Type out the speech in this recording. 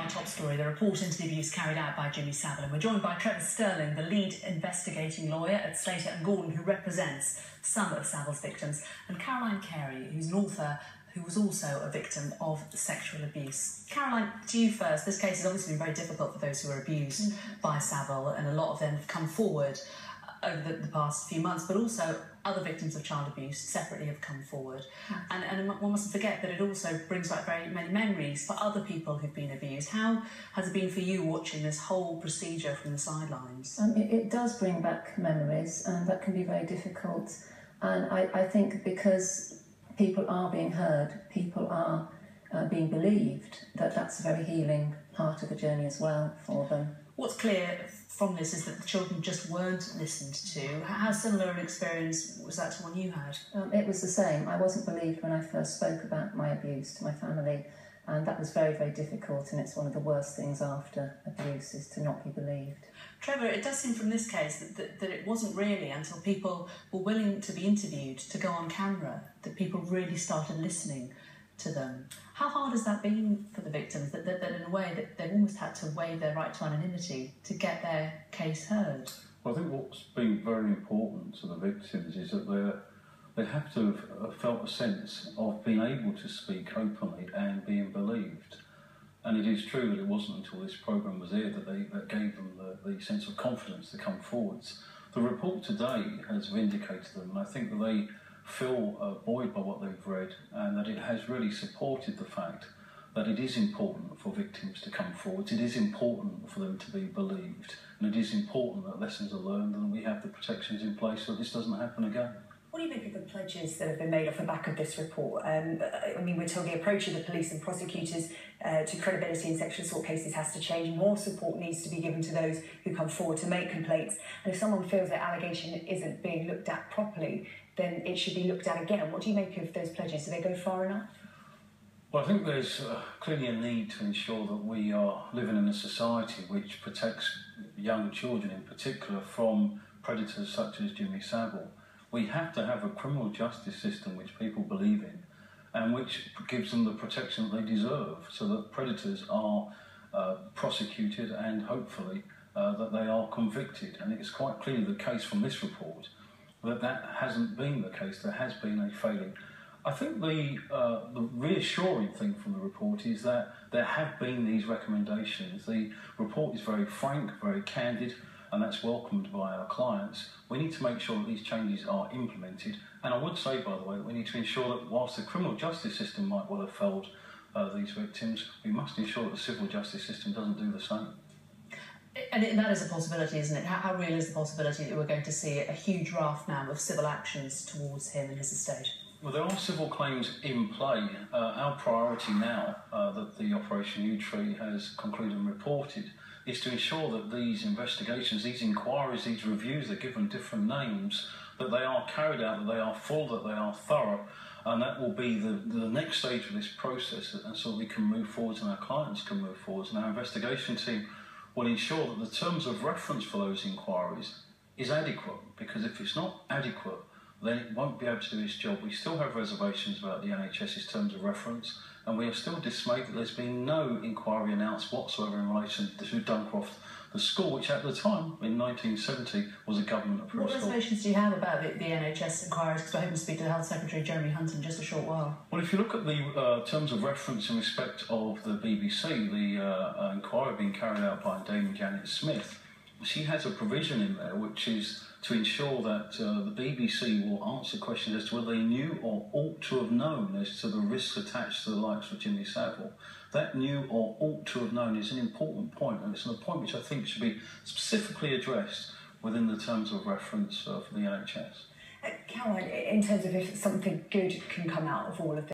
our top story, the report into the abuse carried out by Jimmy Savile. And we're joined by Trevor, the lead investigating lawyer at Slater and Gordon, who represents some of Savile's victims, and Caroline Carey, who's an author who was also a victim of sexual abuse. Caroline, to you first. This case has obviously been very difficult for those who were abused by Savile, and a lot of them have come forward over the past few months, but also other victims of child abuse separately have come forward. And one mustn't forget that it also brings back very many memories for other people who've been abused. How has it been for you watching this whole procedure from the sidelines? It does bring back memories, and that can be very difficult. And I think because people are being heard, people are being believed, that's a very healing part of the journey as well for them. What's clear from this is that the children just weren't listened to. How similar an experience was that to one you had? It was the same. I wasn't believed when I first spoke about my abuse to my family, and that was very, very difficult, and it's one of the worst things after abuse, is to not be believed. Trevor, it does seem from this case that it wasn't really until people were willing to be interviewed, to go on camera, that people really started listening to them. How hard has that been for the victims, that in a way that they've almost had to waive their right to anonymity to get their case heard? Well, I think what's been very important to the victims is that they have to have felt a sense of being able to speak openly and being believed. And it is true that it wasn't until this programme was here that gave them the sense of confidence to come forwards. The report today has vindicated them, and I think that they feel buoyed by what they've read, and that it has really supported the fact that it is important for victims to come forward. It is important for them to be believed, and it is important that lessons are learned and we have the protections in place so this doesn't happen again. What do you make of the pledges that have been made off the back of this report? I mean, we're told the approach of the police and prosecutors to credibility in sexual assault cases has to change. More support needs to be given to those who come forward to make complaints. And if someone feels their allegation isn't being looked at properly, then it should be looked at again. What do you make of those pledges? Do they go far enough? Well, I think there's clearly a need to ensure that we are living in a society which protects young children in particular from predators such as Jimmy Savile. We have to have a criminal justice system which people believe in and which gives them the protection that they deserve, so that predators are prosecuted and hopefully that they are convicted. And it's quite clearly the case from this report that hasn't been the case. There has been a failing. I think the reassuring thing from the report is that there have been these recommendations. The report is very frank, very candid, and that's welcomed by our clients. We need to make sure that these changes are implemented. And I would say, by the way, that we need to ensure that whilst the criminal justice system might well have failed these victims, we must ensure that the civil justice system doesn't do the same. And that is a possibility, isn't it? How real is the possibility that we're going to see a huge raft now of civil actions towards him and his estate? Well, there are civil claims in play. Our priority now, that the Operation U-Tree has concluded and reported, is to ensure that these investigations, these inquiries, these reviews, they're given different names, that they are carried out, that they are full, that they are thorough, and that will be the next stage of this process, and so we can move forwards and our clients can move forwards, and our investigation team will ensure that the terms of reference for those inquiries is adequate, because if it's not adequate, then it won't be able to do its job. We still have reservations about the NHS's terms of reference, and we are still dismayed that there's been no inquiry announced whatsoever in relation to Duncroft, the school, which at the time, in 1970, was a government-approved school. What reservations do you have about the NHS inquiries? Because I hope to speak to the Health Secretary, Jeremy Hunt, in just a short while. Well, if you look at the terms of reference in respect of the BBC, the inquiry being carried out by Dame Janet Smith, she has a provision in there which is to ensure that the BBC will answer questions as to whether they knew or ought to have known as to the risks attached to the likes of Jimmy Savile. That knew or ought to have known is an important point, and it's a point which I think should be specifically addressed within the terms of reference for the NHS. Caroline, in terms of if something good can come out of all of this,